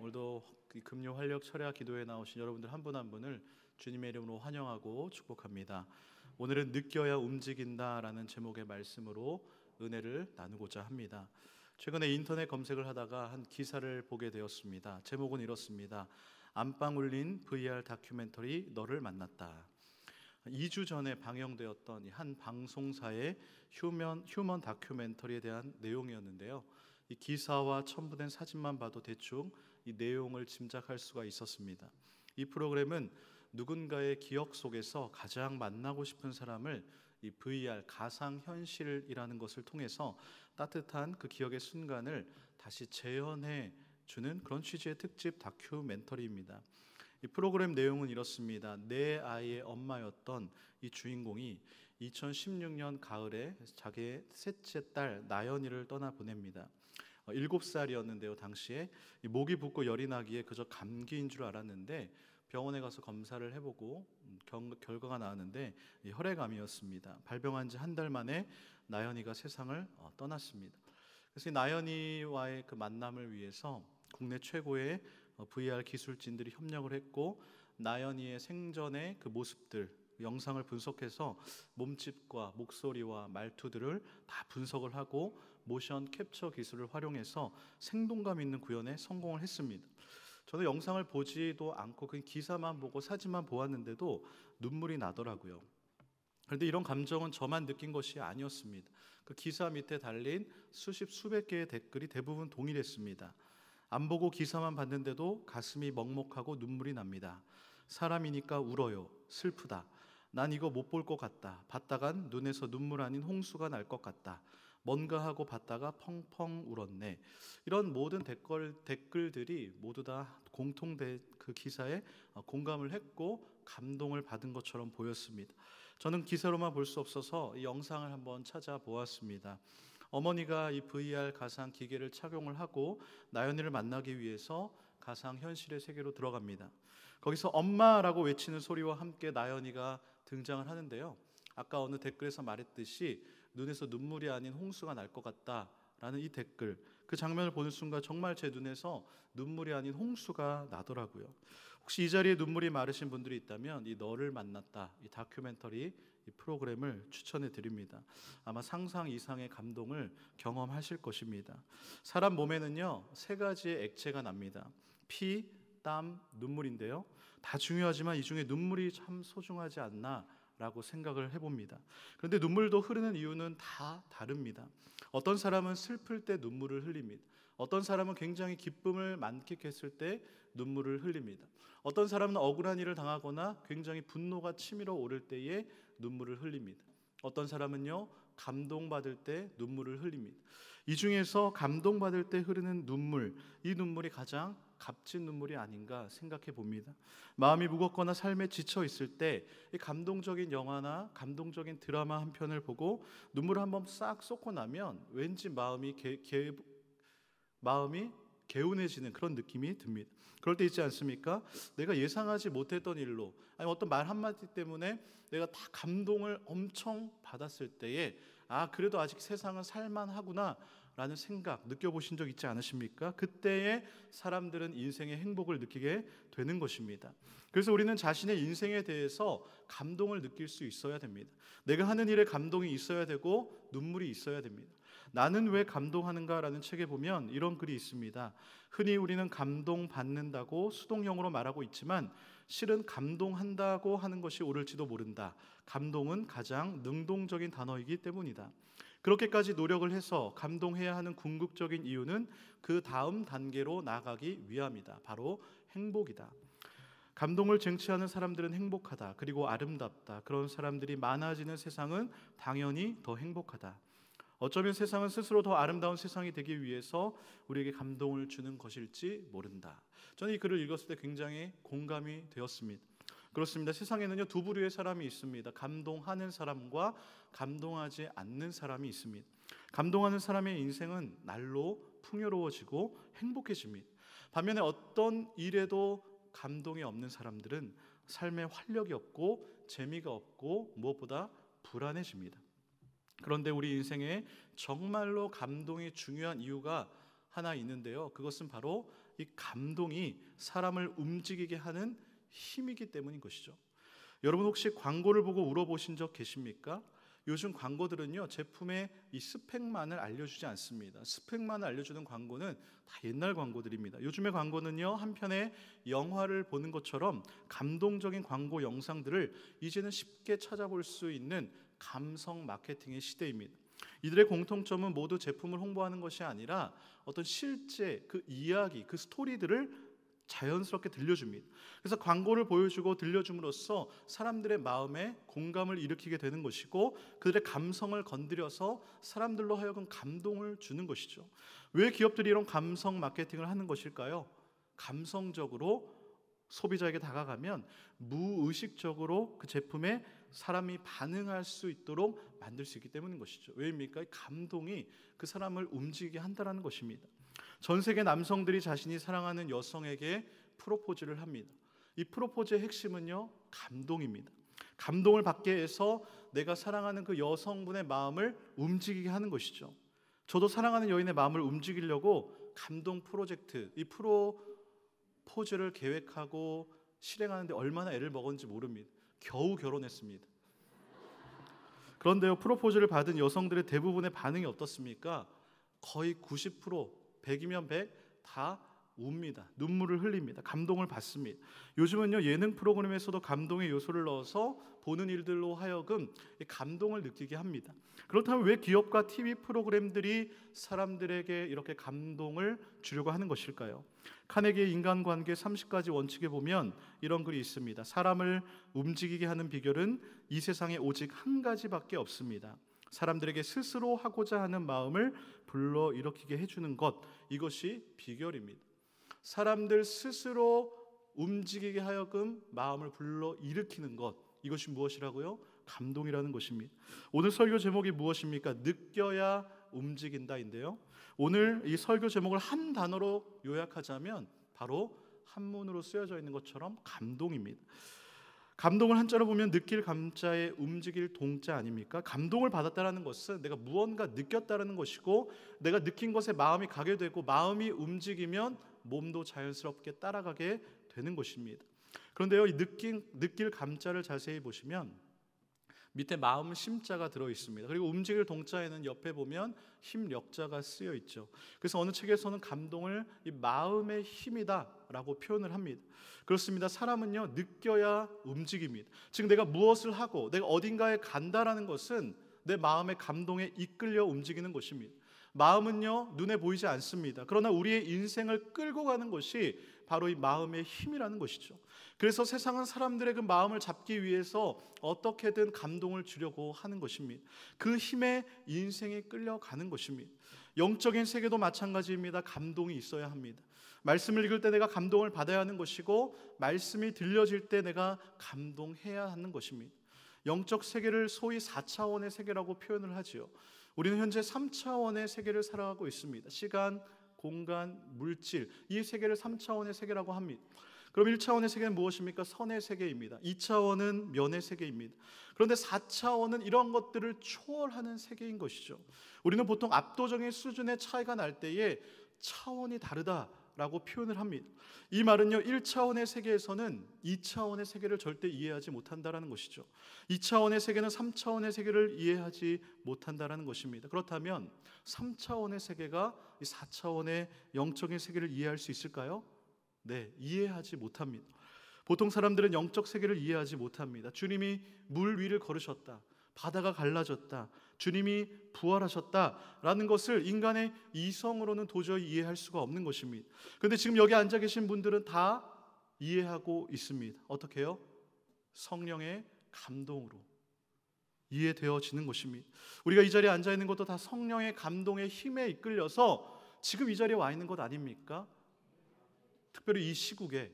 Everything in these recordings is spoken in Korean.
오늘도 금요 활력 철야 기도에 나오신 여러분들 한 분 한 분을 주님의 이름으로 환영하고 축복합니다. 오늘은 느껴야 움직인다라는 제목의 말씀으로 은혜를 나누고자 합니다. 최근에 인터넷 검색을 하다가 한 기사를 보게 되었습니다. 제목은 이렇습니다. 안방 울린 VR 다큐멘터리 너를 만났다. 2주 전에 방영되었던 한 방송사의 휴먼 다큐멘터리에 대한 내용이었는데요. 이 기사와 첨부된 사진만 봐도 대충 이 내용을 짐작할 수가 있었습니다. 이 프로그램은 누군가의 기억 속에서 가장 만나고 싶은 사람을 이 VR 가상현실이라는 것을 통해서 따뜻한 그 기억의 순간을 다시 재현해 주는 그런 취지의 특집 다큐멘터리입니다. 이 프로그램 내용은 이렇습니다. 내 아이의 엄마였던 이 주인공이 2016년 가을에 자기의 셋째 딸 나연이를 떠나보냅니다. 7살이었는데요. 당시에 목이 붓고 열이 나기에 그저 감기인 줄 알았는데 병원에 가서 검사를 해보고 결과가 나왔는데 혈액암이었습니다. 발병한 지 한 달 만에 나연이가 세상을 떠났습니다. 그래서 이 나연이와의 그 만남을 위해서 국내 최고의 VR 기술진들이 협력을 했고, 나연이의 생전의 그 모습들 영상을 분석해서 몸짓과 목소리와 말투들을 다 분석을 하고 모션 캡처 기술을 활용해서 생동감 있는 구현에 성공을 했습니다. 저는 영상을 보지도 않고 그 기사만 보고 사진만 보았는데도 눈물이 나더라고요. 그런데 이런 감정은 저만 느낀 것이 아니었습니다. 그 기사 밑에 달린 수백 개의 댓글이 대부분 동일했습니다. 안 보고 기사만 봤는데도 가슴이 먹먹하고 눈물이 납니다. 사람이니까 울어요. 슬프다. 난 이거 못 볼 것 같다. 봤다간 눈에서 눈물 아닌 홍수가 날 것 같다. 뭔가 하고 봤다가 펑펑 울었네. 이런 모든 댓글들이 모두 다 그 기사에 공감을 했고 감동을 받은 것처럼 보였습니다. 저는 기사로만 볼 수 없어서 이 영상을 한번 찾아보았습니다. 어머니가 이 VR 가상 기계를 착용을 하고 나연이를 만나기 위해서 가상 현실의 세계로 들어갑니다. 거기서 엄마라고 외치는 소리와 함께 나연이가 등장을 하는데요. 아까 어느 댓글에서 말했듯이 눈에서 눈물이 아닌 홍수가 날 것 같다라는 이 댓글, 그 장면을 보는 순간 정말 제 눈에서 눈물이 아닌 홍수가 나더라고요. 혹시 이 자리에 눈물이 마르신 분들이 있다면 이 너를 만났다, 이 다큐멘터리 이 프로그램을 추천해 드립니다. 아마 상상 이상의 감동을 경험하실 것입니다. 사람 몸에는요 3가지의 액체가 납니다. 피, 땀, 눈물인데요. 다 중요하지만 이 중에 눈물이 참 소중하지 않나 라고 생각을 해봅니다. 그런데 눈물도 흐르는 이유는 다 다릅니다. 어떤 사람은 슬플 때 눈물을 흘립니다. 어떤 사람은 굉장히 기쁨을 만끽했을 때 눈물을 흘립니다. 어떤 사람은 억울한 일을 당하거나 굉장히 분노가 치밀어 오를 때에 눈물을 흘립니다. 어떤 사람은요 감동받을 때 눈물을 흘립니다. 이 중에서 감동받을 때 흐르는 눈물, 이 눈물이 가장 값진 눈물이 아닌가 생각해 봅니다. 마음이 무겁거나 삶에 지쳐 있을 때 이 감동적인 영화나 감동적인 드라마 한 편을 보고 눈물을 한번 싹 쏟고 나면 왠지 마음이 개운해지는 그런 느낌이 듭니다. 그럴 때 있지 않습니까? 내가 예상하지 못했던 일로, 아니 어떤 말 한마디 때문에 내가 다 감동을 엄청 받았을 때에 그래도 아직 세상은 살만하구나 라는 생각 느껴보신 적 있지 않으십니까? 그때에 사람들은 인생의 행복을 느끼게 되는 것입니다. 그래서 우리는 자신의 인생에 대해서 감동을 느낄 수 있어야 됩니다. 내가 하는 일에 감동이 있어야 되고 눈물이 있어야 됩니다. 나는 왜 감동하는가라는 책에 보면 이런 글이 있습니다. 흔히 우리는 감동받는다고 수동형으로 말하고 있지만 실은 감동한다고 하는 것이 옳을지도 모른다. 감동은 가장 능동적인 단어이기 때문이다. 그렇게까지 노력을 해서 감동해야 하는 궁극적인 이유는 그 다음 단계로 나아가기 위함이다. 바로 행복이다. 감동을 쟁취하는 사람들은 행복하다. 그리고 아름답다. 그런 사람들이 많아지는 세상은 당연히 더 행복하다. 어쩌면 세상은 스스로 더 아름다운 세상이 되기 위해서 우리에게 감동을 주는 것일지 모른다. 저는 이 글을 읽었을 때 굉장히 공감이 되었습니다. 그렇습니다. 세상에는요 2부류의 사람이 있습니다. 감동하는 사람과 감동하지 않는 사람이 있습니다. 감동하는 사람의 인생은 날로 풍요로워지고 행복해집니다. 반면에 어떤 일에도 감동이 없는 사람들은 삶에 활력이 없고 재미가 없고 무엇보다 불안해집니다. 그런데 우리 인생에 정말로 감동이 중요한 이유가 하나 있는데요. 그것은 바로 이 감동이 사람을 움직이게 하는 힘이기 때문인 것이죠. 여러분 혹시 광고를 보고 울어보신 적 계십니까? 요즘 광고들은요, 제품의 이 스펙만을 알려주지 않습니다. 스펙만을 알려주는 광고는 다 옛날 광고들입니다. 요즘의 광고는요, 한편의 영화를 보는 것처럼 감동적인 광고 영상들을 이제는 쉽게 찾아볼 수 있는 감성 마케팅의 시대입니다. 이들의 공통점은 모두 제품을 홍보하는 것이 아니라 어떤 실제 그 이야기, 그 스토리들을 자연스럽게 들려줍니다. 그래서 광고를 보여주고 들려줌으로써 사람들의 마음에 공감을 일으키게 되는 것이고, 그들의 감성을 건드려서 사람들로 하여금 감동을 주는 것이죠. 왜 기업들이 이런 감성 마케팅을 하는 것일까요? 감성적으로 소비자에게 다가가면 무의식적으로 그 제품에 사람이 반응할 수 있도록 만들 수 있기 때문인 것이죠. 왜입니까? 감동이 그 사람을 움직이게 한다는 것입니다. 전 세계 남성들이 자신이 사랑하는 여성에게 프로포즈를 합니다. 이 프로포즈의 핵심은요, 감동입니다. 감동을 받게 해서 내가 사랑하는 그 여성분의 마음을 움직이게 하는 것이죠. 저도 사랑하는 여인의 마음을 움직이려고 감동 프로젝트, 이 프로포즈를 계획하고 실행하는데 얼마나 애를 먹었는지 모릅니다. 겨우 결혼했습니다. 그런데요, 프로포즈를 받은 여성들의 대부분의 반응이 어떻습니까? 거의 90%, 100이면 100 다 웁니다. 눈물을 흘립니다. 감동을 받습니다. 요즘은요, 예능 프로그램에서도 감동의 요소를 넣어서 보는 일들로 하여금 감동을 느끼게 합니다. 그렇다면 왜 기업과 TV 프로그램들이 사람들에게 이렇게 감동을 주려고 하는 것일까요? 카네기의 인간관계 30가지 원칙에 보면 이런 글이 있습니다. 사람을 움직이게 하는 비결은 이 세상에 오직 한 가지밖에 없습니다. 사람들에게 스스로 하고자 하는 마음을 불러일으키게 해주는 것, 이것이 비결입니다. 사람들 스스로 움직이게 하여금 마음을 불러일으키는 것, 이것이 무엇이라고요? 감동이라는 것입니다. 오늘 설교 제목이 무엇입니까? 느껴야 움직인다인데요, 오늘 이 설교 제목을 한 단어로 요약하자면 바로 한문으로 쓰여져 있는 것처럼 감동입니다. 감동을 한자로 보면 느낄 감자에 움직일 동자 아닙니까? 감동을 받았다는 것은 내가 무언가 느꼈다는 것이고, 내가 느낀 것에 마음이 가게 되고, 마음이 움직이면 몸도 자연스럽게 따라가게 되는 것입니다. 그런데요, 이 느낄 감자를 자세히 보시면 밑에 마음 심자가 들어 있습니다. 그리고 움직일 동자에는 옆에 보면 힘력자가 쓰여 있죠. 그래서 어느 책에서는 감동을 이 마음의 힘이다라고 표현을 합니다. 그렇습니다. 사람은요, 느껴야 움직입니다. 즉 내가 무엇을 하고 내가 어딘가에 간다라는 것은 내 마음의 감동에 이끌려 움직이는 것입니다. 마음은요, 눈에 보이지 않습니다. 그러나 우리의 인생을 끌고 가는 것이 바로 이 마음의 힘이라는 것이죠. 그래서 세상은 사람들의 그 마음을 잡기 위해서 어떻게든 감동을 주려고 하는 것입니다. 그 힘에 인생이 끌려가는 것입니다. 영적인 세계도 마찬가지입니다. 감동이 있어야 합니다. 말씀을 읽을 때 내가 감동을 받아야 하는 것이고, 말씀이 들려질 때 내가 감동해야 하는 것입니다. 영적 세계를 소위 4차원의 세계라고 표현을 하지요. 우리는 현재 3차원의 세계를 살아가고 있습니다. 시간, 공간, 물질, 이 세계를 3차원의 세계라고 합니다. 그럼 1차원의 세계는 무엇입니까? 선의 세계입니다. 2차원은 면의 세계입니다. 그런데 4차원은 이런 것들을 초월하는 세계인 것이죠. 우리는 보통 압도적인 수준의 차이가 날 때에 차원이 다르다라고 표현을 합니다. 이 말은요, 1차원의 세계에서는 2차원의 세계를 절대 이해하지 못한다라는 것이죠. 2차원의 세계는 3차원의 세계를 이해하지 못한다라는 것입니다. 그렇다면 3차원의 세계가 이 4차원의 영적인 세계를 이해할 수 있을까요? 네, 이해하지 못합니다. 보통 사람들은 영적 세계를 이해하지 못합니다. 주님이 물 위를 걸으셨다, 바다가 갈라졌다, 주님이 부활하셨다라는 것을 인간의 이성으로는 도저히 이해할 수가 없는 것입니다. 그런데 지금 여기 앉아 계신 분들은 다 이해하고 있습니다. 어떻게 해요? 성령의 감동으로 이해되어지는 것입니다. 우리가 이 자리에 앉아 있는 것도 다 성령의 감동의 힘에 이끌려서 지금 이 자리에 와 있는 것 아닙니까? 특별히 이 시국에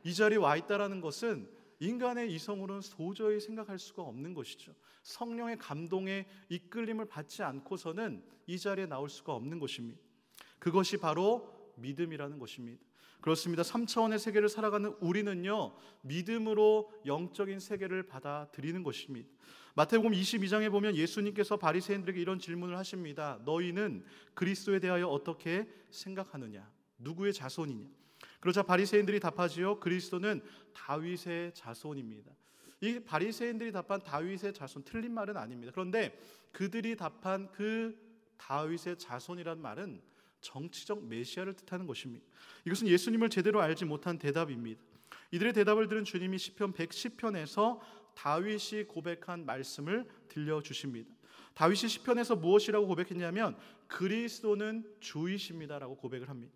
이 자리에 와 있다는 것은 인간의 이성으로는 도저히 생각할 수가 없는 것이죠. 성령의 감동에 이끌림을 받지 않고서는 이 자리에 나올 수가 없는 것입니다. 그것이 바로 믿음이라는 것입니다. 그렇습니다. 3차원의 세계를 살아가는 우리는요, 믿음으로 영적인 세계를 받아들이는 것입니다. 마태복음 22장에 보면 예수님께서 바리새인들에게 이런 질문을 하십니다. 너희는 그리스도에 대하여 어떻게 생각하느냐? 누구의 자손이냐? 그러자 바리새인들이 답하지요. 그리스도는 다윗의 자손입니다. 이 바리새인들이 답한 다윗의 자손, 틀린 말은 아닙니다. 그런데 그들이 답한 그 다윗의 자손이라는 말은 정치적 메시아를 뜻하는 것입니다. 이것은 예수님을 제대로 알지 못한 대답입니다. 이들의 대답을 들은 주님이 시편 110편에서 다윗이 고백한 말씀을 들려주십니다. 다윗이 시편에서 무엇이라고 고백했냐면 그리스도는 주이십니다라고 고백을 합니다.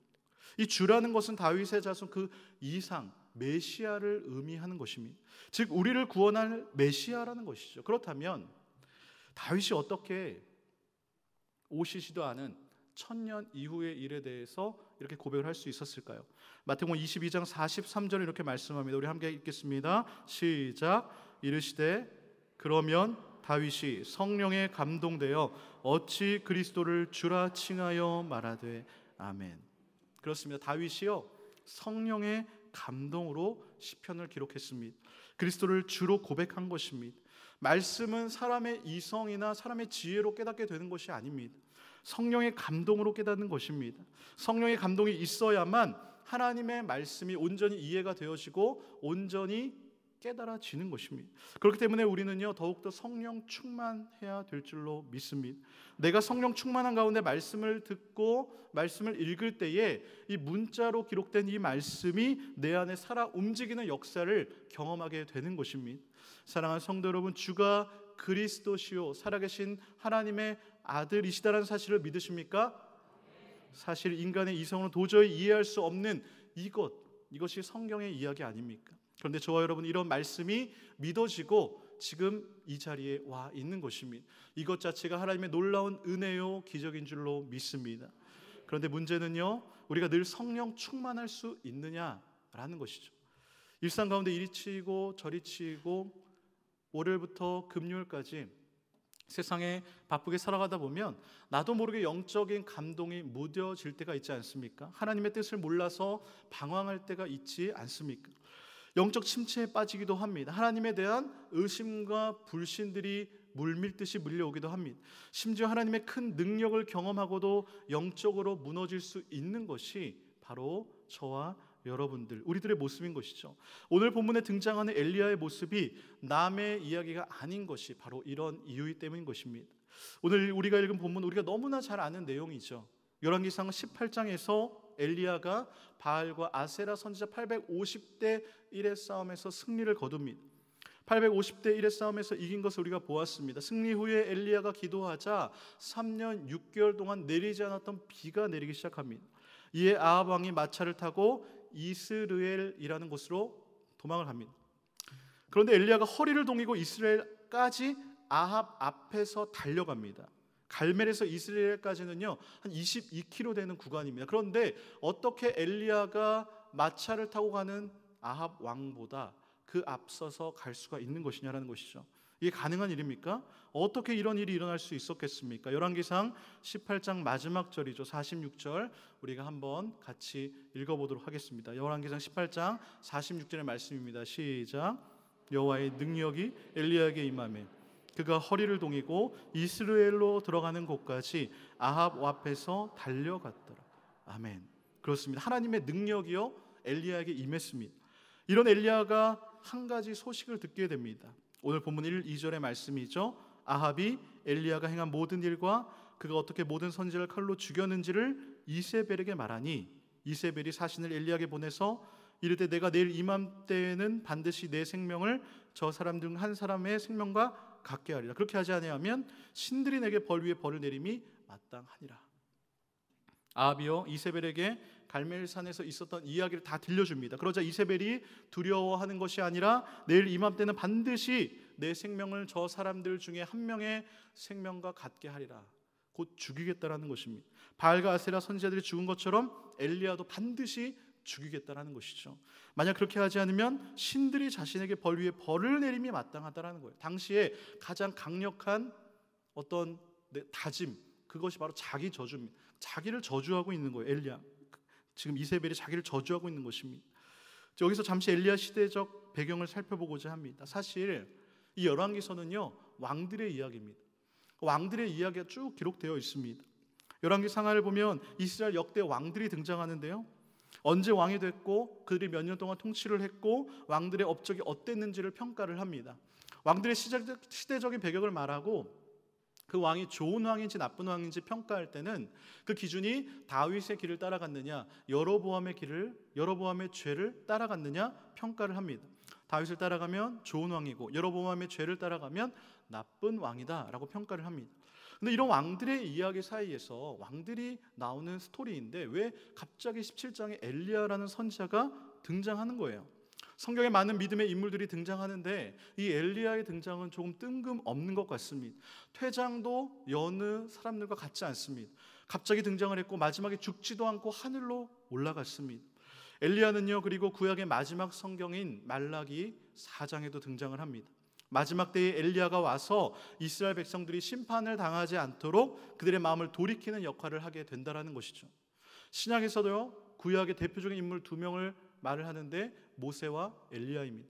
이 주라는 것은 다윗의 자손 그 이상 메시아를 의미하는 것입니다. 즉 우리를 구원할 메시아라는 것이죠. 그렇다면 다윗이 어떻게 오시지도 않은 천년 이후의 일에 대해서 이렇게 고백을 할 수 있었을까요? 마태복음 22장 43절에 이렇게 말씀합니다. 우리 함께 읽겠습니다. 시작. 이르시되 그러면 다윗이 성령에 감동되어 어찌 그리스도를 주라 칭하여 말하되 아멘. 그렇습니다. 다윗이요 성령의 감동으로 시편을 기록했습니다. 그리스도를 주로 고백한 것입니다. 말씀은 사람의 이성이나 사람의 지혜로 깨닫게 되는 것이 아닙니다. 성령의 감동으로 깨닫는 것입니다. 성령의 감동이 있어야만 하나님의 말씀이 온전히 이해가 되어지고 온전히 깨달아지는 것입니다. 그렇기 때문에 우리는요 더욱더 성령 충만해야 될 줄로 믿습니다. 내가 성령 충만한 가운데 말씀을 듣고 말씀을 읽을 때에 이 문자로 기록된 이 말씀이 내 안에 살아 움직이는 역사를 경험하게 되는 것입니다. 사랑하는 성도 여러분, 주가 그리스도시요 살아계신 하나님의 아들이시다라는 사실을 믿으십니까? 사실 인간의 이성으로 도저히 이해할 수 없는 이것이 성경의 이야기 아닙니까? 그런데 저와 여러분 이런 말씀이 믿어지고 지금 이 자리에 와 있는 것입니다. 이것 자체가 하나님의 놀라운 은혜요 기적인 줄로 믿습니다. 그런데 문제는요 우리가 늘 성령 충만할 수 있느냐라는 것이죠. 일상 가운데 이리 치이고 저리 치이고 월요일부터 금요일까지 세상에 바쁘게 살아가다 보면 나도 모르게 영적인 감동이 무뎌질 때가 있지 않습니까? 하나님의 뜻을 몰라서 방황할 때가 있지 않습니까? 영적 침체에 빠지기도 합니다. 하나님에 대한 의심과 불신들이 물밀듯이 물려오기도 합니다. 심지어 하나님의 큰 능력을 경험하고도 영적으로 무너질 수 있는 것이 바로 저와 여러분들, 우리들의 모습인 것이죠. 오늘 본문에 등장하는 엘리야의 모습이 남의 이야기가 아닌 것이 바로 이런 이유 때문인 것입니다. 오늘 우리가 읽은 본문 우리가 너무나 잘 아는 내용이죠. 열왕기상 18장에서 엘리야가 바알과 아세라 선지자 850대 1의 싸움에서 승리를 거둡니다. 850대 1의 싸움에서 이긴 것을 우리가 보았습니다. 승리 후에 엘리야가 기도하자 3년 6개월 동안 내리지 않았던 비가 내리기 시작합니다. 이에 아합 왕이 마차를 타고 이스르엘이라는 곳으로 도망을 합니다. 그런데 엘리야가 허리를 동이고 이스라엘까지 아합 앞에서 달려갑니다. 갈멜에서 이스라엘까지는요 한 22km 되는 구간입니다. 그런데 어떻게 엘리야가 마차를 타고 가는 아합 왕보다 그 앞서서 갈 수가 있는 것이냐라는 것이죠. 이게 가능한 일입니까? 어떻게 이런 일이 일어날 수 있었겠습니까? 열왕기상 18장 마지막 절이죠. 46절 우리가 한번 같이 읽어보도록 하겠습니다. 열왕기상 18장 46절의 말씀입니다. 시작. 여호와의 능력이 엘리야에게 임하매 그가 허리를 동이고 이스라엘로 들어가는 곳까지 아합 앞에서 달려갔더라. 아멘. 그렇습니다. 하나님의 능력이요 엘리야에게 임했습니다. 이런 엘리야가 한 가지 소식을 듣게 됩니다. 오늘 본문 1, 2절의 말씀이죠. 아합이 엘리야가 행한 모든 일과 그가 어떻게 모든 선지자를 칼로 죽였는지를 이세벨에게 말하니 이세벨이 사신을 엘리야에게 보내서 이르되 내가 내일 이맘때에는 반드시 내 생명을 저 사람 중 한 사람의 생명과 같게 하리라. 그렇게 하지 아니하면 신들이 내게 벌 위에 벌을 내림이 마땅하니라. 아합이요 이세벨에게 갈멜산에서 있었던 이야기를 다 들려줍니다. 그러자 이세벨이 두려워하는 것이 아니라 내일 이맘때는 반드시 내 생명을 저 사람들 중에 한 명의 생명과 같게 하리라. 곧 죽이겠다라는 것입니다. 바알과 아세라 선지자들이 죽은 것처럼 엘리야도 반드시 죽이겠다라는 것이죠. 만약 그렇게 하지 않으면 신들이 자신에게 벌 위에 벌을 내림이 마땅하다라는 거예요. 당시에 가장 강력한 어떤 다짐, 그것이 바로 자기 저주입니다. 자기를 저주하고 있는 거예요. 엘리야. 지금 이세벨이 자기를 저주하고 있는 것입니다. 여기서 잠시 엘리야 시대적 배경을 살펴보고자 합니다. 사실 이 열왕기서는요 왕들의 이야기입니다. 왕들의 이야기가 쭉 기록되어 있습니다. 열왕기 상하를 보면 이스라엘 역대 왕들이 등장하는데요, 언제 왕이 됐고 그들이 몇 년 동안 통치를 했고 왕들의 업적이 어땠는지를 평가를 합니다. 왕들의 시대적인 배경을 말하고 그 왕이 좋은 왕인지 나쁜 왕인지 평가할 때는 그 기준이 다윗의 길을 따라갔느냐, 여로보암의 죄를 따라갔느냐 평가를 합니다. 다윗을 따라가면 좋은 왕이고 여로보암의 죄를 따라가면 나쁜 왕이다라고 평가를 합니다. 근데 이런 왕들의 이야기 사이에서 왕들이 나오는 스토리인데 왜 갑자기 17장에 엘리야라는 선지자가 등장하는 거예요? 성경에 많은 믿음의 인물들이 등장하는데 이 엘리야의 등장은 조금 뜬금없는 것 같습니다. 퇴장도 여느 사람들과 같지 않습니다. 갑자기 등장을 했고 마지막에 죽지도 않고 하늘로 올라갔습니다. 엘리야는요, 그리고 구약의 마지막 성경인 말라기 4장에도 등장을 합니다. 마지막 때에 엘리야가 와서 이스라엘 백성들이 심판을 당하지 않도록 그들의 마음을 돌이키는 역할을 하게 된다는 것이죠. 신약에서도요, 구약의 대표적인 인물 두 명을 말을 하는데 모세와 엘리야입니다.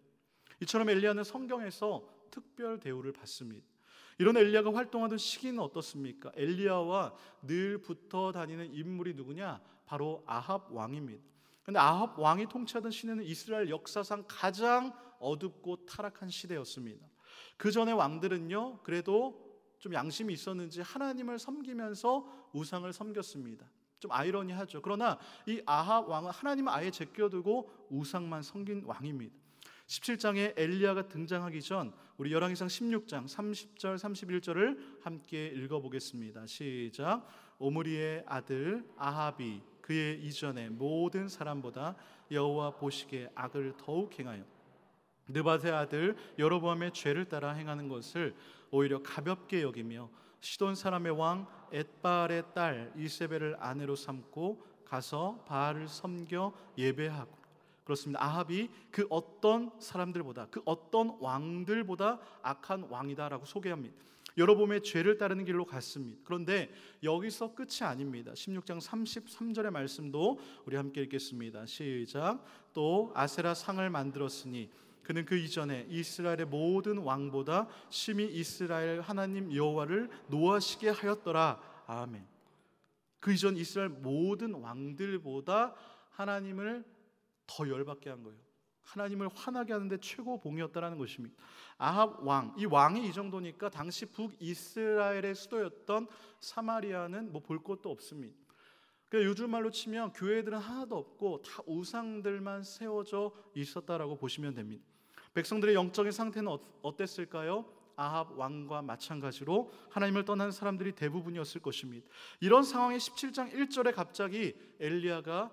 이처럼 엘리야는 성경에서 특별 대우를 받습니다. 이런 엘리야가 활동하던 시기는 어떻습니까? 엘리야와 늘 붙어 다니는 인물이 누구냐? 바로 아합 왕입니다. 그런데 아합 왕이 통치하던 시대는 이스라엘 역사상 가장 어둡고 타락한 시대였습니다. 그 전에 왕들은요, 그래도 좀 양심이 있었는지 하나님을 섬기면서 우상을 섬겼습니다. 좀 아이러니하죠. 그러나 이 아합 왕은 하나님을 아예 제껴두고 우상만 섬긴 왕입니다. 17장에 엘리야가 등장하기 전 우리 열왕기상 16장 30절 31절을 함께 읽어보겠습니다. 시작. 오므리의 아들 아합이 그의 이전의 모든 사람보다 여호와 보시기에 악을 더욱 행하여 느밧의 아들 여로보암의 죄를 따라 행하는 것을 오히려 가볍게 여기며 시돈 사람의 왕 엣바알의 딸 이세벨을 아내로 삼고 가서 바알을 섬겨 예배하고. 그렇습니다. 아합이 그 어떤 사람들보다, 그 어떤 왕들보다 악한 왕이다라고 소개합니다. 여로보암의 죄를 따르는 길로 갔습니다. 그런데 여기서 끝이 아닙니다. 16장 33절의 말씀도 우리 함께 읽겠습니다. 시작. 또 아세라 상을 만들었으니 그는 그 이전에 이스라엘의 모든 왕보다 심히 이스라엘 하나님 여호와를 노하시게 하였더라. 아멘. 그 이전 이스라엘 모든 왕들보다 하나님을 더 열받게 한 거예요. 하나님을 화나게 하는데 최고 봉이었다라는 것입니다. 아합 왕, 이 왕이 이 정도니까 당시 북이스라엘의 수도였던 사마리아는 뭐 볼 것도 없습니다. 그러니까 요즘 말로 치면 교회들은 하나도 없고 다 우상들만 세워져 있었다라고 보시면 됩니다. 백성들의 영적인 상태는 어땠을까요? 아합 왕과 마찬가지로 하나님을 떠난 사람들이 대부분이었을 것입니다. 이런 상황에 17장 1절에 갑자기 엘리야가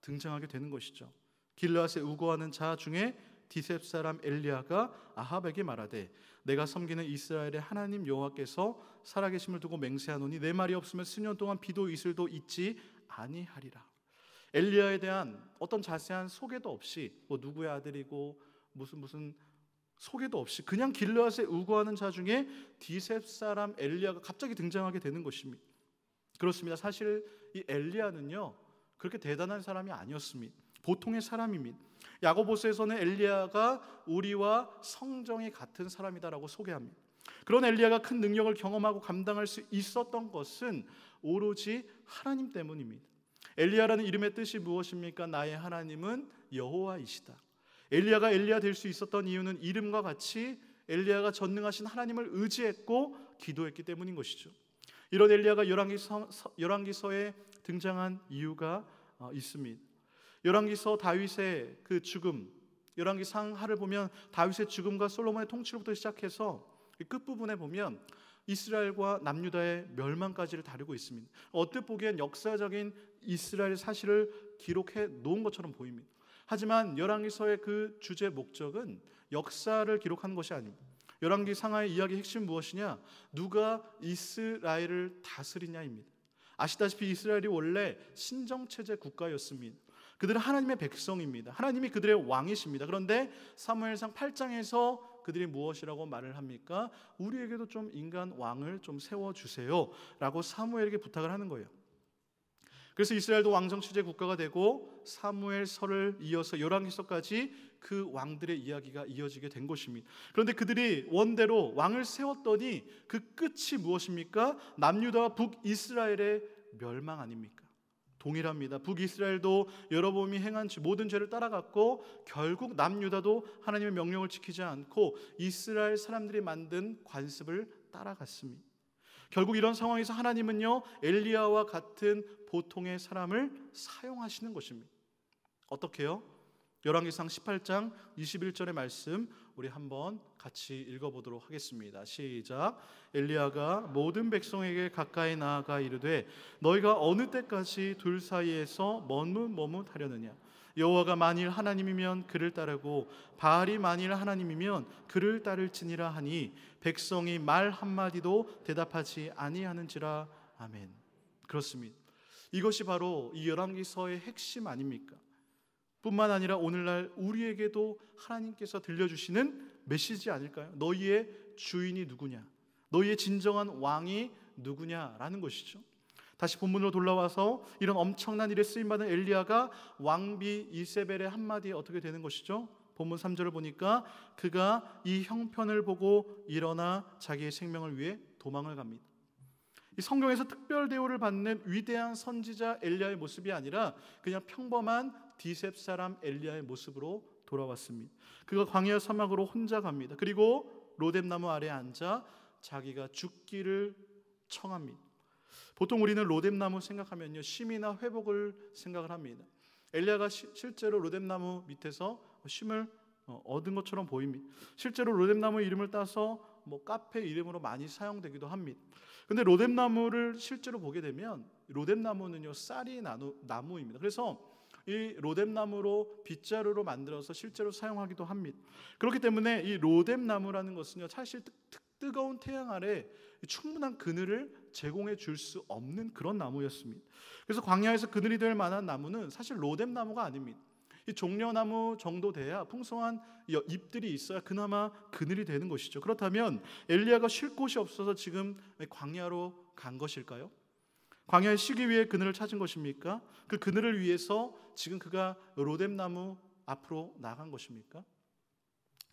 등장하게 되는 것이죠. 길르앗에 우거하는 자 중에 디셉 사람 엘리야가 아합에게 말하되 내가 섬기는 이스라엘의 하나님 여호와께서 살아계심을 두고 맹세하노니 내 말이 없으면 수년 동안 비도 이슬도 있지 아니하리라. 엘리야에 대한 어떤 자세한 소개도 없이 뭐 누구의 아들이고 무슨 소개도 없이 그냥 길르앗에 우거하는 자 중에 디셉 사람 엘리야가 갑자기 등장하게 되는 것입니다. 그렇습니다. 사실 이 엘리야는요 그렇게 대단한 사람이 아니었습니다. 보통의 사람입니다. 야고보서에서는 엘리야가 우리와 성정이 같은 사람이다라고 소개합니다. 그런 엘리야가 큰 능력을 경험하고 감당할 수 있었던 것은 오로지 하나님 때문입니다. 엘리야라는 이름의 뜻이 무엇입니까? 나의 하나님은 여호와이시다. 엘리야가 엘리야 될 수 있었던 이유는 이름과 같이 엘리야가 전능하신 하나님을 의지했고 기도했기 때문인 것이죠. 이런 엘리야가 열왕기서에 등장한 이유가 있습니다. 열왕기서 다윗의 그 죽음, 열왕기 상하를 보면 다윗의 죽음과 솔로몬의 통치로부터 시작해서 끝부분에 보면 이스라엘과 남유다의 멸망까지를 다루고 있습니다. 언뜻 보기엔 역사적인 이스라엘 사실을 기록해 놓은 것처럼 보입니다. 하지만 열왕기서의 그 주제 목적은 역사를 기록하는 것이 아닙니다. 열왕기 상하의 이야기의 핵심 무엇이냐? 누가 이스라엘을 다스리냐입니다. 아시다시피 이스라엘이 원래 신정체제 국가였습니다. 그들은 하나님의 백성입니다. 하나님이 그들의 왕이십니다. 그런데 사무엘상 8장에서 그들이 무엇이라고 말을 합니까? 우리에게도 좀 인간 왕을 좀 세워주세요 라고 사무엘에게 부탁을 하는 거예요. 그래서 이스라엘도 왕정체제 국가가 되고 사무엘서를 이어서 열왕기서까지 그 왕들의 이야기가 이어지게 된 것입니다. 그런데 그들이 원대로 왕을 세웠더니 그 끝이 무엇입니까? 남유다와 북이스라엘의 멸망 아닙니까? 동일합니다. 북이스라엘도 여로보암이 행한 모든 죄를 따라갔고 결국 남유다도 하나님의 명령을 지키지 않고 이스라엘 사람들이 만든 관습을 따라갔습니다. 결국 이런 상황에서 하나님은요, 엘리야와 같은 보통의 사람을 사용하시는 것입니다. 어떻게요? 열왕기상 18장 21절의 말씀 우리 한번 같이 읽어보도록 하겠습니다. 시작. 엘리야가 모든 백성에게 가까이 나아가 이르되 너희가 어느 때까지 둘 사이에서 머뭇머뭇하려느냐? 여호와가 만일 하나님이면 그를 따르고 바알이 만일 하나님이면 그를 따를지니라 하니 백성이 말 한마디도 대답하지 아니하는지라. 아멘. 그렇습니다. 이것이 바로 이 열왕기서의 핵심 아닙니까? 뿐만 아니라 오늘날 우리에게도 하나님께서 들려주시는 메시지 아닐까요? 너희의 주인이 누구냐? 너희의 진정한 왕이 누구냐라는 것이죠. 다시 본문으로 돌아와서 이런 엄청난 일에 쓰임받은 엘리야가 왕비 이세벨의 한마디에 어떻게 되는 것이죠? 본문 3절을 보니까 그가 이 형편을 보고 일어나 자기의 생명을 위해 도망을 갑니다. 이 성경에서 특별 대우를 받는 위대한 선지자 엘리야의 모습이 아니라 그냥 평범한 디셉 사람 엘리야의 모습으로 돌아왔습니다. 그가 광야 사막으로 혼자 갑니다. 그리고 로뎀나무 아래에 앉아 자기가 죽기를 청합니다. 보통 우리는 로뎀나무 생각하면요, 쉼이나 회복을 생각을 합니다. 엘리야가 실제로 로뎀나무 밑에서 쉼을 얻은 것처럼 보입니다. 실제로 로뎀나무 이름을 따서 카페 이름으로 많이 사용되기도 합니다. 근데 로뎀나무를 실제로 보게 되면 로뎀나무는요, 쌀이 나무입니다. 그래서 이 로뎀나무로 빗자루로 만들어서 실제로 사용하기도 합니다. 그렇기 때문에 이 로뎀나무라는 것은요, 사실 뜨거운 태양 아래 충분한 그늘을 제공해 줄 수 없는 그런 나무였습니다. 그래서 광야에서 그늘이 될 만한 나무는 사실 로뎀나무가 아닙니다. 이 종려나무 정도 돼야 풍성한 잎들이 있어야 그나마 그늘이 되는 것이죠. 그렇다면 엘리야가 쉴 곳이 없어서 지금 광야로 간 것일까요? 광야에 쉬기 위해 그늘을 찾은 것입니까? 그 그늘을 위해서 지금 그가 로뎀나무 앞으로 나간 것입니까?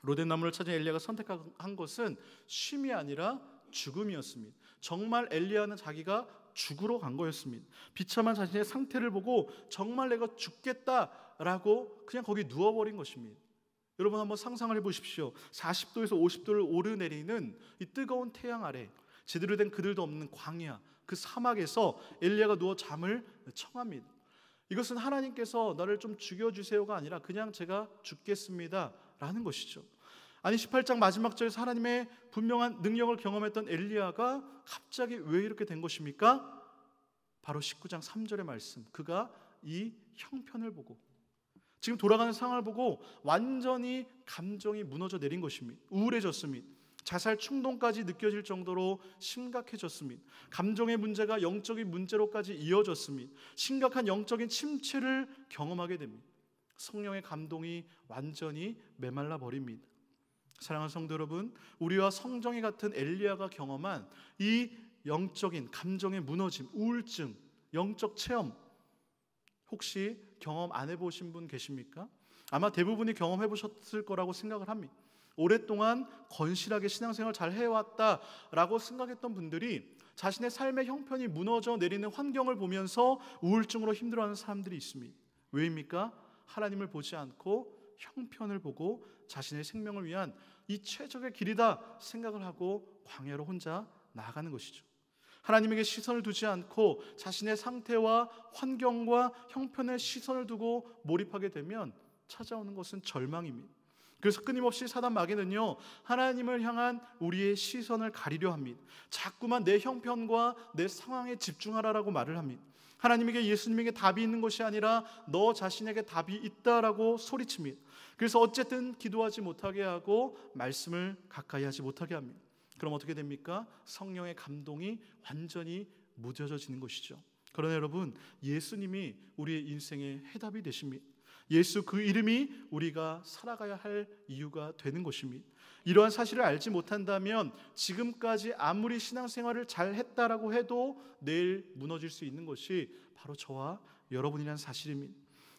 로뎀나무를 찾은 엘리야가 선택한 것은 쉼이 아니라 죽음이었습니다. 정말 엘리야는 자기가 죽으러 간 거였습니다. 비참한 자신의 상태를 보고 정말 내가 죽겠다라고 그냥 거기 누워버린 것입니다. 여러분 한번 상상을 해보십시오. 40도에서 50도를 오르내리는 이 뜨거운 태양 아래 제대로 된 그늘도 없는 광야, 그 사막에서 엘리야가 누워 잠을 청합니다. 이것은 하나님께서 나를 좀 죽여주세요가 아니라 그냥 제가 죽겠습니다 라는 것이죠. 아니 18장 마지막 절에서 하나님의 분명한 능력을 경험했던 엘리야가 갑자기 왜 이렇게 된 것입니까? 바로 19장 3절의 말씀, 그가 이 형편을 보고 지금 돌아가는 상황을 보고 완전히 감정이 무너져 내린 것입니다. 우울해졌습니다. 자살 충동까지 느껴질 정도로 심각해졌습니다. 감정의 문제가 영적인 문제로까지 이어졌습니다. 심각한 영적인 침체를 경험하게 됩니다. 성령의 감동이 완전히 메말라 버립니다. 사랑하는 성도 여러분, 우리와 성정이 같은 엘리야가 경험한 이 영적인 감정의 무너짐, 우울증, 영적 체험 혹시 경험 안 해보신 분 계십니까? 아마 대부분이 경험해 보셨을 거라고 생각을 합니다. 오랫동안 건실하게 신앙생활 잘 해왔다라고 생각했던 분들이 자신의 삶의 형편이 무너져 내리는 환경을 보면서 우울증으로 힘들어하는 사람들이 있습니다. 왜입니까? 하나님을 보지 않고 형편을 보고 자신의 생명을 위한 이 최적의 길이다 생각을 하고 광야로 혼자 나아가는 것이죠. 하나님에게 시선을 두지 않고 자신의 상태와 환경과 형편에 시선을 두고 몰입하게 되면 찾아오는 것은 절망입니다. 그래서 끊임없이 사단 마귀는요, 하나님을 향한 우리의 시선을 가리려 합니다. 자꾸만 내 형편과 내 상황에 집중하라라고 말을 합니다. 하나님에게, 예수님에게 답이 있는 것이 아니라 너 자신에게 답이 있다라고 소리칩니다. 그래서 어쨌든 기도하지 못하게 하고 말씀을 가까이 하지 못하게 합니다. 그럼 어떻게 됩니까? 성령의 감동이 완전히 무뎌져지는 것이죠. 그러나 여러분, 예수님이 우리의 인생의 해답이 되십니다. 예수 그 이름이 우리가 살아가야 할 이유가 되는 것입니다. 이러한 사실을 알지 못한다면 지금까지 아무리 신앙생활을 잘 했다라고 해도 내일 무너질 수 있는 것이 바로 저와 여러분이라는 사실입니다.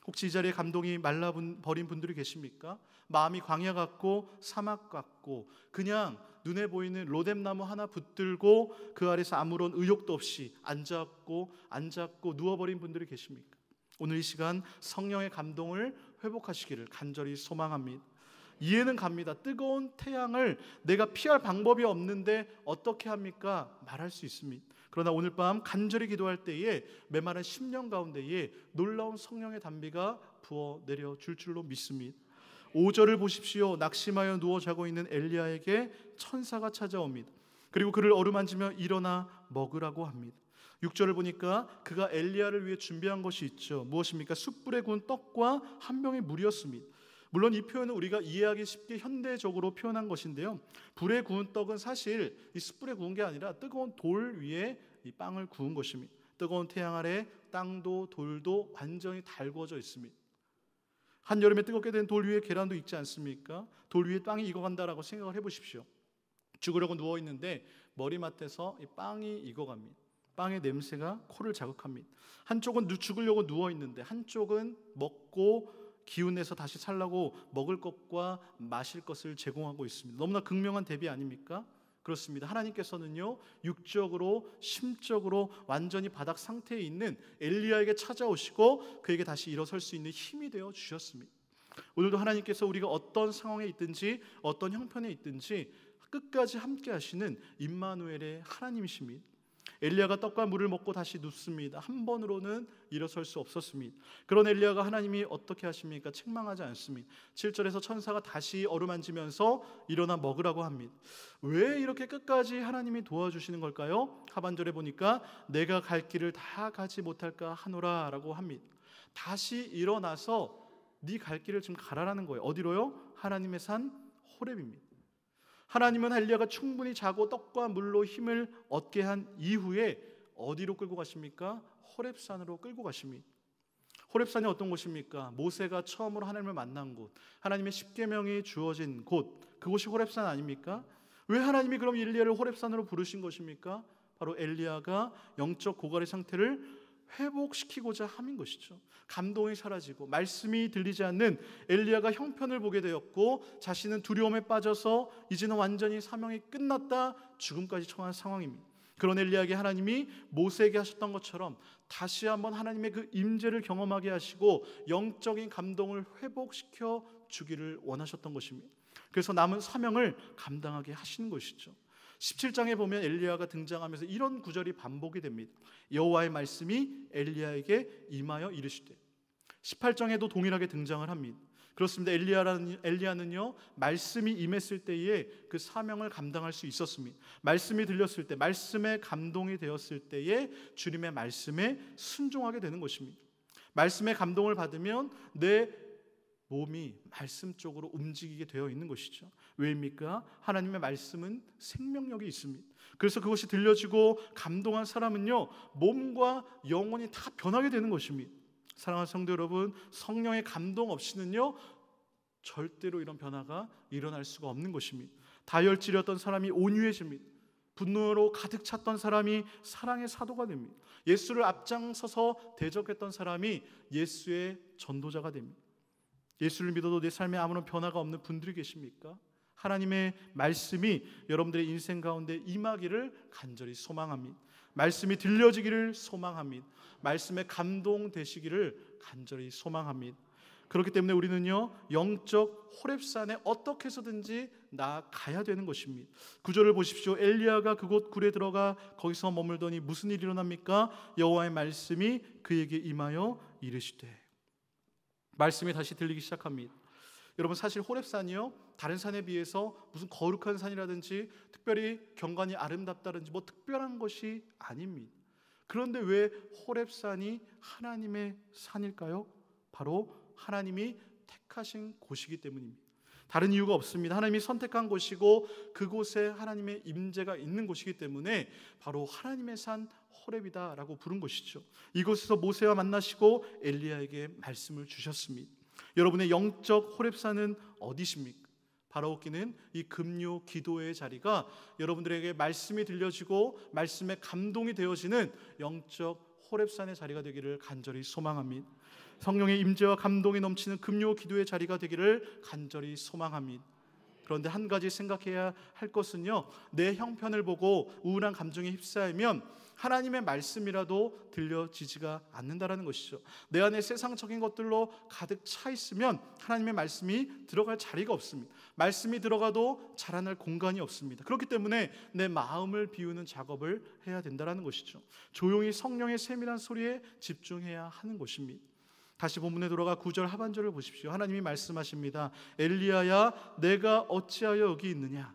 혹시 이 자리에 감동이 말라버린 분들이 계십니까? 마음이 광야 같고 사막 같고 그냥 눈에 보이는 로뎀나무 하나 붙들고 그 아래서 아무런 의욕도 없이 앉았고 누워버린 분들이 계십니까? 오늘 이 시간 성령의 감동을 회복하시기를 간절히 소망합니다. 이해는 갑니다. 뜨거운 태양을 내가 피할 방법이 없는데 어떻게 합니까? 말할 수 있습니다. 그러나 오늘 밤 간절히 기도할 때에 메마른 심령 가운데에 놀라운 성령의 단비가 부어 내려 줄 줄로 믿습니다. 5절을 보십시오. 낙심하여 누워 자고 있는 엘리야에게 천사가 찾아옵니다. 그리고 그를 어루만지며 일어나 먹으라고 합니다. 6절을 보니까 그가 엘리야를 위해 준비한 것이 있죠. 무엇입니까? 숯불에 구운 떡과 한 병의 물이었습니다. 물론 이 표현은 우리가 이해하기 쉽게 현대적으로 표현한 것인데요, 불에 구운 떡은 사실 이 숯불에 구운 게 아니라 뜨거운 돌 위에 이 빵을 구운 것입니다. 뜨거운 태양 아래 땅도 돌도 완전히 달구어져 있습니다. 한여름에 뜨겁게 된 돌 위에 계란도 익지 않습니까? 돌 위에 빵이 익어간다라고 생각을 해보십시오. 죽으려고 누워있는데 머리맡에서 이 빵이 익어갑니다. 빵의 냄새가 코를 자극합니다. 한쪽은 죽으려고 누워있는데 한쪽은 먹고 기운내서 다시 살라고 먹을 것과 마실 것을 제공하고 있습니다. 너무나 극명한 대비 아닙니까? 그렇습니다. 하나님께서는요, 육적으로 심적으로 완전히 바닥 상태에 있는 엘리야에게 찾아오시고 그에게 다시 일어설 수 있는 힘이 되어 주셨습니다. 오늘도 하나님께서 우리가 어떤 상황에 있든지 어떤 형편에 있든지 끝까지 함께 하시는 임마누엘의 하나님이십니다. 엘리야가 떡과 물을 먹고 다시 눕습니다. 한 번으로는 일어설 수 없었습니다. 그런 엘리야가 하나님이 어떻게 하십니까? 책망하지 않습니다. 7절에서 천사가 다시 어루만지면서 일어나 먹으라고 합니다. 왜 이렇게 끝까지 하나님이 도와주시는 걸까요? 하반절에 보니까 내가 갈 길을 다 가지 못할까 하노라 라고 합니다. 다시 일어나서 네 갈 길을 좀 가라라는 거예요. 어디로요? 하나님의 산 호렙입니다. 하나님은 엘리야가 충분히 자고 떡과 물로 힘을 얻게 한 이후에 어디로 끌고 가십니까? 호렙산으로 끌고 가십니다. 호렙산이 어떤 곳입니까? 모세가 처음으로 하나님을 만난 곳, 하나님의 십계명이 주어진 곳, 그곳이 호렙산 아닙니까? 왜 하나님이 그럼 엘리야를 호렙산으로 부르신 것입니까? 바로 엘리야가 영적 고갈의 상태를 회복시키고자 함인 것이죠. 감동이 사라지고 말씀이 들리지 않는 엘리야가 형편을 보게 되었고 자신은 두려움에 빠져서 이제는 완전히 사명이 끝났다, 죽음까지 처한 상황입니다. 그런 엘리야에게 하나님이 모세에게 하셨던 것처럼 다시 한번 하나님의 그 임재를 경험하게 하시고 영적인 감동을 회복시켜 주기를 원하셨던 것입니다. 그래서 남은 사명을 감당하게 하시는 것이죠. 17장에 보면 엘리야가 등장하면서 이런 구절이 반복이 됩니다. 여호와의 말씀이 엘리야에게 임하여 이르시되. 18장에도 동일하게 등장을 합니다. 그렇습니다. 엘리야는요, 말씀이 임했을 때에 그 사명을 감당할 수 있었습니다. 말씀이 들렸을 때, 말씀에 감동이 되었을 때에 주님의 말씀에 순종하게 되는 것입니다. 말씀의 감동을 받으면 내 몸이 말씀 쪽으로 움직이게 되어 있는 것이죠. 왜입니까? 하나님의 말씀은 생명력이 있습니다. 그래서 그것이 들려지고 감동한 사람은요, 몸과 영혼이 다 변하게 되는 것입니다. 사랑하는 성도 여러분, 성령의 감동 없이는요, 절대로 이런 변화가 일어날 수가 없는 것입니다. 다혈질이었던 사람이 온유해집니다. 분노로 가득 찼던 사람이 사랑의 사도가 됩니다. 예수를 앞장서서 대적했던 사람이 예수의 전도자가 됩니다. 예수를 믿어도 내 삶에 아무런 변화가 없는 분들이 계십니까? 하나님의 말씀이 여러분들의 인생 가운데 임하기를 간절히 소망합니다. 말씀이 들려지기를 소망합니다. 말씀에 감동되시기를 간절히 소망합니다. 그렇기 때문에 우리는요, 영적 호렙산에 어떻게 해서든지 나아가야 되는 것입니다. 9절을 보십시오. 엘리야가 그곳 굴에 들어가 거기서 머물더니 무슨 일이 일어납니까? 여호와의 말씀이 그에게 임하여 이르시되. 말씀이 다시 들리기 시작합니다. 여러분, 사실 호렙산이요, 다른 산에 비해서 무슨 거룩한 산이라든지 특별히 경관이 아름답다든지 뭐 특별한 것이 아닙니다. 그런데 왜 호렙산이 하나님의 산일까요? 바로 하나님이 택하신 곳이기 때문입니다. 다른 이유가 없습니다. 하나님이 선택한 곳이고 그곳에 하나님의 임재가 있는 곳이기 때문에 바로 하나님의 산 호렙이다라고 부른 것이죠. 이곳에서 모세와 만나시고 엘리야에게 말씀을 주셨습니다. 여러분의 영적 호렙산은 어디십니까? 바라옵기는 이 금요 기도의 자리가 여러분들에게 말씀이 들려지고 말씀에 감동이 되어지는 영적 호렙산의 자리가 되기를 간절히 소망합니다. 성령의 임재와 감동이 넘치는 금요 기도의 자리가 되기를 간절히 소망합니다. 그런데 한 가지 생각해야 할 것은요, 내 형편을 보고 우울한 감정에 휩싸이면 하나님의 말씀이라도 들려지지가 않는다라는 것이죠. 내 안에 세상적인 것들로 가득 차 있으면 하나님의 말씀이 들어갈 자리가 없습니다. 말씀이 들어가도 자라날 공간이 없습니다. 그렇기 때문에 내 마음을 비우는 작업을 해야 된다라는 것이죠. 조용히 성령의 세밀한 소리에 집중해야 하는 것입니다. 다시 본문에 돌아가 9절 하반절을 보십시오. 하나님이 말씀하십니다. 엘리야야, 내가 어찌하여 여기 있느냐?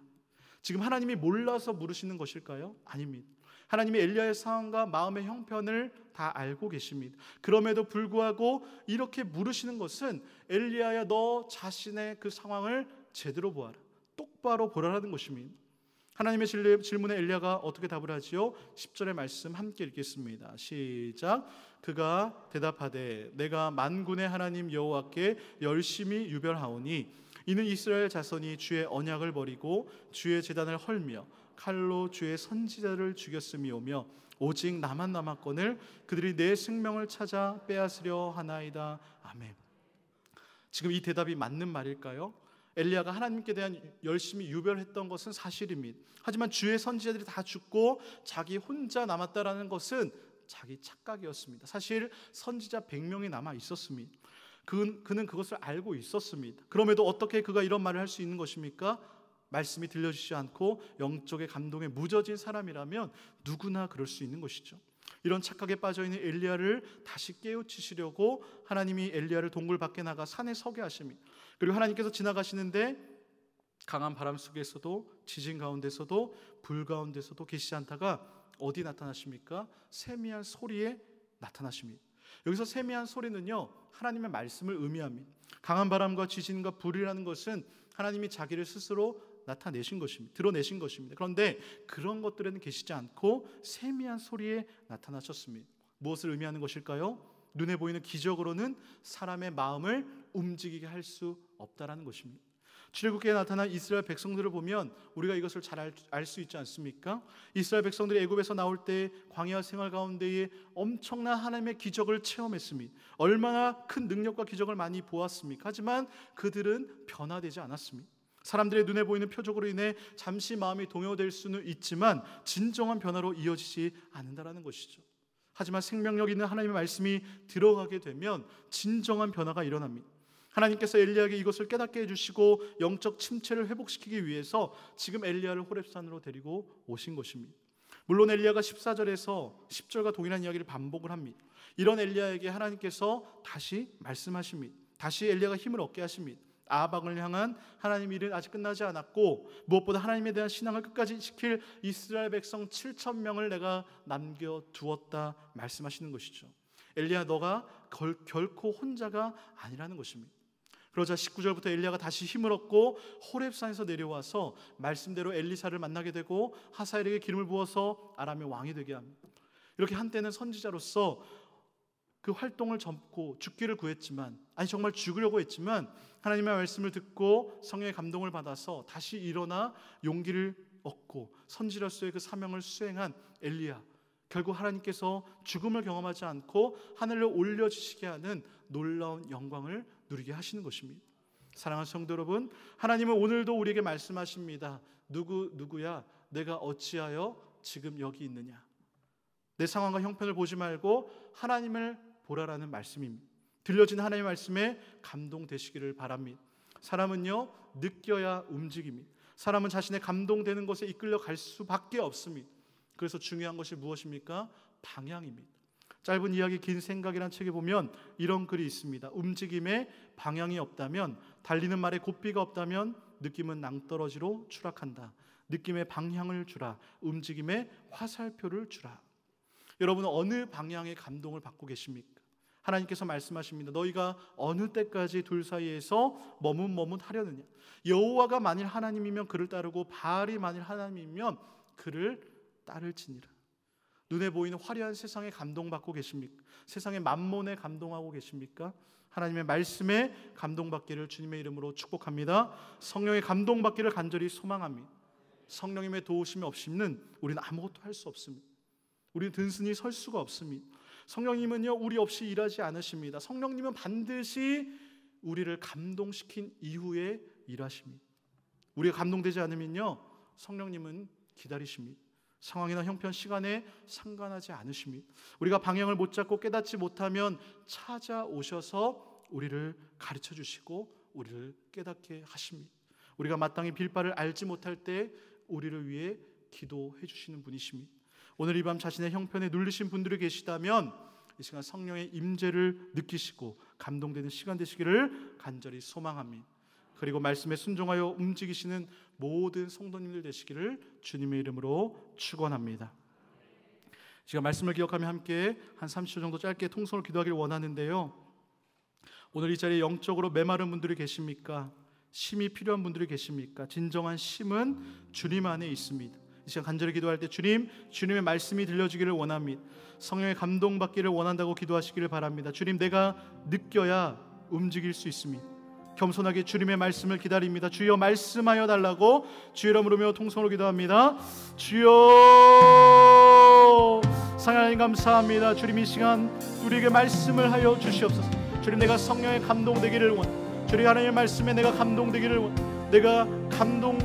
지금 하나님이 몰라서 물으시는 것일까요? 아닙니다. 하나님이 엘리야의 상황과 마음의 형편을 다 알고 계십니다. 그럼에도 불구하고 이렇게 물으시는 것은 엘리야야, 너 자신의 그 상황을 제대로 보아라, 똑바로 보라라는 것입니다. 하나님의 질문에 엘리야가 어떻게 답을 하지요? 10절의 말씀 함께 읽겠습니다. 시작. 그가 대답하되 내가 만군의 하나님 여호와께 열심히 유별하오니 이는 이스라엘 자손이 주의 언약을 버리고 주의 제단을 헐며 칼로 주의 선지자를 죽였음이오며 오직 나만 남았거늘 그들이 내 생명을 찾아 빼앗으려 하나이다. 아멘. 지금 이 대답이 맞는 말일까요? 엘리야가 하나님께 대한 열심히 유별했던 것은 사실입니다. 하지만 주의 선지자들이 다 죽고 자기 혼자 남았다라는 것은 자기 착각이었습니다. 사실 선지자 100명이 남아 있었습니다. 그는 그것을 알고 있었습니다. 그럼에도 어떻게 그가 이런 말을 할 수 있는 것입니까? 말씀이 들려주지 않고 영적의 감동에 무뎌진 사람이라면 누구나 그럴 수 있는 것이죠. 이런 착각에 빠져있는 엘리야를 다시 깨우치시려고 하나님이 엘리야를 동굴 밖에 나가 산에 서게 하십니다. 그리고 하나님께서 지나가시는데 강한 바람 속에서도 지진 가운데서도 불 가운데서도 계시지 않다가 어디 나타나십니까? 세미한 소리에 나타나십니다. 여기서 세미한 소리는요, 하나님의 말씀을 의미합니다. 강한 바람과 지진과 불이라는 것은 하나님이 자기를 스스로 나타내신 것입니다. 드러내신 것입니다. 그런데 그런 것들에는 계시지 않고 세미한 소리에 나타나셨습니다. 무엇을 의미하는 것일까요? 눈에 보이는 기적으로는 사람의 마음을 움직이게 할 수 없다라는 것입니다. 출애굽기에 나타난 이스라엘 백성들을 보면 우리가 이것을 잘 알 수 있지 않습니까? 이스라엘 백성들이 애굽에서 나올 때 광야 생활 가운데에 엄청난 하나님의 기적을 체험했습니다. 얼마나 큰 능력과 기적을 많이 보았습니까? 하지만 그들은 변화되지 않았습니다. 사람들의 눈에 보이는 표적으로 인해 잠시 마음이 동요될 수는 있지만 진정한 변화로 이어지지 않는다라는 것이죠. 하지만 생명력 있는 하나님의 말씀이 들어가게 되면 진정한 변화가 일어납니다. 하나님께서 엘리야에게 이것을 깨닫게 해주시고 영적 침체를 회복시키기 위해서 지금 엘리야를 호렙산으로 데리고 오신 것입니다. 물론 엘리야가 14절에서 10절과 동일한 이야기를 반복을 합니다. 이런 엘리야에게 하나님께서 다시 말씀하십니다. 다시 엘리야가 힘을 얻게 하십니다. 아합왕을 향한 하나님의 일은 아직 끝나지 않았고 무엇보다 하나님에 대한 신앙을 끝까지 지킬 이스라엘 백성 7,000명을 내가 남겨두었다 말씀하시는 것이죠. 엘리야, 너가 결코 혼자가 아니라는 것입니다. 그러자 19절부터 엘리야가 다시 힘을 얻고 호렙산에서 내려와서 말씀대로 엘리사를 만나게 되고 하사엘에게 기름을 부어서 아람의 왕이 되게 합니다. 이렇게 한때는 선지자로서 그 활동을 접고 죽기를 구했지만, 정말 죽으려고 했지만 하나님의 말씀을 듣고 성령의 감동을 받아서 다시 일어나 용기를 얻고 선지자로서의 그 사명을 수행한 엘리야, 결국 하나님께서 죽음을 경험하지 않고 하늘로 올려주시게 하는 놀라운 영광을 누리게 하시는 것입니다. 사랑하는 성도 여러분, 하나님은 오늘도 우리에게 말씀하십니다. 누구야? 내가 어찌하여 지금 여기 있느냐? 내 상황과 형편을 보지 말고 하나님을 보라라는 말씀입니다. 들려진 하나님의 말씀에 감동되시기를 바랍니다. 사람은요, 느껴야 움직입니다. 사람은 자신의 감동되는 것에 이끌려 갈 수밖에 없습니다. 그래서 중요한 것이 무엇입니까? 방향입니다. 짧은 이야기 긴 생각이라는 책에 보면 이런 글이 있습니다. 움직임에 방향이 없다면, 달리는 말에 고삐가 없다면 느낌은 낭떠러지로 추락한다. 느낌의 방향을 주라. 움직임에 화살표를 주라. 여러분은 어느 방향의 감동을 받고 계십니까? 하나님께서 말씀하십니다. 너희가 어느 때까지 둘 사이에서 머뭇머뭇하려느냐? 여호와가 만일 하나님이면 그를 따르고 바알이 만일 하나님이면 그를 따를지니라. 눈에 보이는 화려한 세상에 감동받고 계십니까? 세상의 만몬에 감동하고 계십니까? 하나님의 말씀에 감동받기를 주님의 이름으로 축복합니다. 성령의 감동받기를 간절히 소망합니다. 성령님의 도우심이 없이는 우리는 아무것도 할 수 없습니다. 우리는 든든히 설 수가 없습니다. 성령님은요, 우리 없이 일하지 않으십니다. 성령님은 반드시 우리를 감동시킨 이후에 일하십니다. 우리가 감동되지 않으면요, 성령님은 기다리십니다. 상황이나 형편, 시간에 상관하지 않으십니다. 우리가 방향을 못 잡고 깨닫지 못하면 찾아오셔서 우리를 가르쳐 주시고 우리를 깨닫게 하십니다. 우리가 마땅히 빌바를 알지 못할 때 우리를 위해 기도해 주시는 분이십니다. 오늘 이 밤 자신의 형편에 눌리신 분들이 계시다면 이 시간 성령의 임재를 느끼시고 감동되는 시간 되시기를 간절히 소망합니다. 그리고 말씀에 순종하여 움직이시는 모든 성도님들 되시기를 주님의 이름으로 축원합니다. 제가 말씀을 기억하며 함께 한 30초 정도 짧게 통성을 기도하기를 원하는데요, 오늘 이 자리에 영적으로 메마른 분들이 계십니까? 심이 필요한 분들이 계십니까? 진정한 심은 주님 안에 있습니다. 이 시간 간절히 기도할 때 주님의 말씀이 들려주기를 원합니다. 성령의 감동받기를 원한다고 기도하시기를 바랍니다. 주님, 내가 느껴야 움직일 수 있습니다. 겸손하게 주님의 말씀을 기다립니다. 주여 말씀하여 달라고 주의 이름으로 부르며 통성으로 기도합니다. 주여, 하나님 감사합니다. 주님 이 시간 우리에게 말씀을 하여 주시옵소서. 주님, 내가 성령의 감동되기를 원, 주님 하나님의 말씀에 내가 감동되기를 원, 내가 감동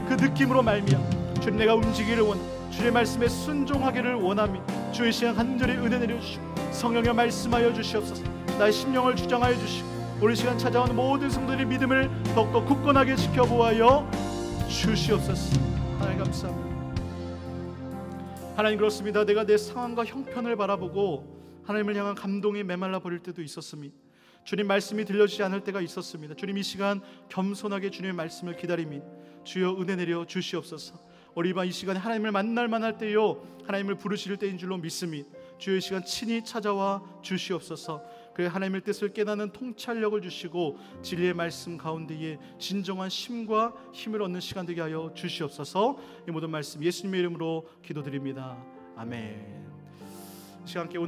그 느낌으로 말미암아 주님 내가 움직이기를 원, 주의 말씀에 순종하기를 원합니다. 주의 시간 간절히 은혜 내려주시고 성령의 말씀하여 주시옵소서. 나의 심령을 주장하여 주시고 오늘 시간 찾아온 모든 성도들의 믿음을 더욱더 굳건하게 지켜보아여 주시옵소서. 하나님 감사합니다. 하나님, 그렇습니다. 내가 내 상황과 형편을 바라보고 하나님을 향한 감동에 메말라 버릴 때도 있었습니다. 주님 말씀이 들려지지 않을 때가 있었습니다. 주님 이 시간 겸손하게 주님의 말씀을 기다립니다. 주여 은혜 내려 주시옵소서. 우리 이 시간에 하나님을 만날 만할 때요, 하나님을 부르실 때인 줄로 믿습니다. 주여 이 시간 친히 찾아와 주시옵소서. 그의 하나님의 뜻을 깨닫는 통찰력을 주시고 진리의 말씀 가운데에 진정한 심과 힘을 얻는 시간 되게 하여 주시옵소서. 이 모든 말씀 예수님의 이름으로 기도드립니다. 아멘. 시간 함께 오늘